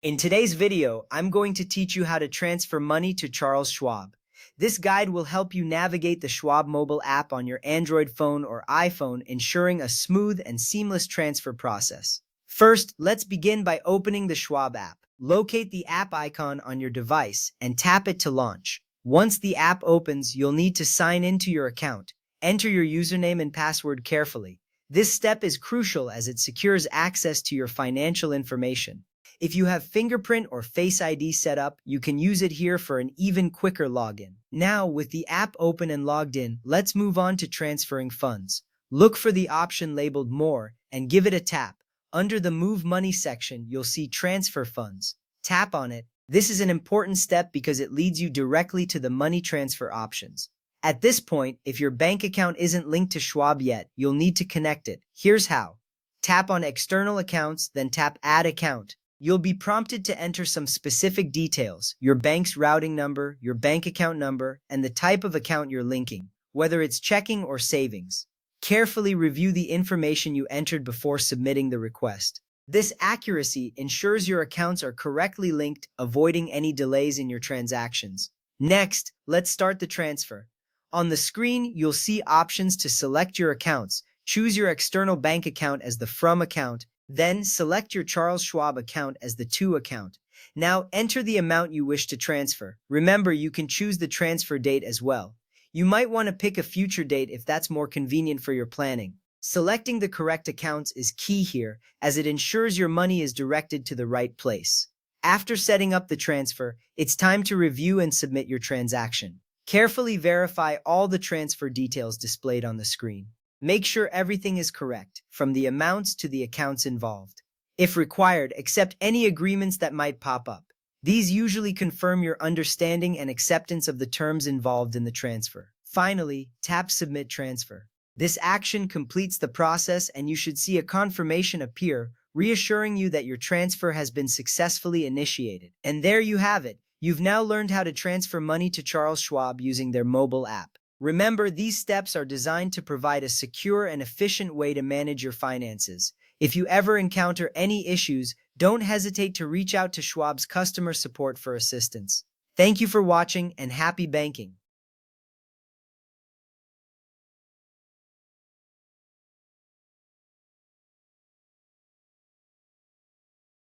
In today's video, I'm going to teach you how to transfer money to Charles Schwab. This guide will help you navigate the Schwab mobile app on your Android phone or iPhone, ensuring a smooth and seamless transfer process. First, let's begin by opening the Schwab app. Locate the app icon on your device and tap it to launch. Once the app opens, you'll need to sign into your account. Enter your username and password carefully. This step is crucial as it secures access to your financial information. If you have fingerprint or Face ID set up, you can use it here for an even quicker login. Now, with the app open and logged in, let's move on to transferring funds. Look for the option labeled More and give it a tap. Under the Move Money section, you'll see Transfer Funds. Tap on it. This is an important step because it leads you directly to the money transfer options. At this point, if your bank account isn't linked to Schwab yet, you'll need to connect it. Here's how. Tap on External Accounts, then tap Add Account. You'll be prompted to enter some specific details, your bank's routing number, your bank account number, and the type of account you're linking, whether it's checking or savings. Carefully review the information you entered before submitting the request. This accuracy ensures your accounts are correctly linked, avoiding any delays in your transactions. Next, let's start the transfer. On the screen, you'll see options to select your accounts. Choose your external bank account as the From account, then select your Charles Schwab account as the To account. Now enter the amount you wish to transfer. Remember, you can choose the transfer date as well. You might want to pick a future date if that's more convenient for your planning. Selecting the correct accounts is key here, as it ensures your money is directed to the right place. After setting up the transfer, it's time to review and submit your transaction. Carefully verify all the transfer details displayed on the screen. Make sure everything is correct, from the amounts to the accounts involved. If required, accept any agreements that might pop up. These usually confirm your understanding and acceptance of the terms involved in the transfer. Finally, tap Submit Transfer. This action completes the process and you should see a confirmation appear, reassuring you that your transfer has been successfully initiated. And there you have it. You've now learned how to transfer money to Charles Schwab using their mobile app. Remember, these steps are designed to provide a secure and efficient way to manage your finances. If you ever encounter any issues, don't hesitate to reach out to Schwab's customer support for assistance. Thank you for watching and happy banking.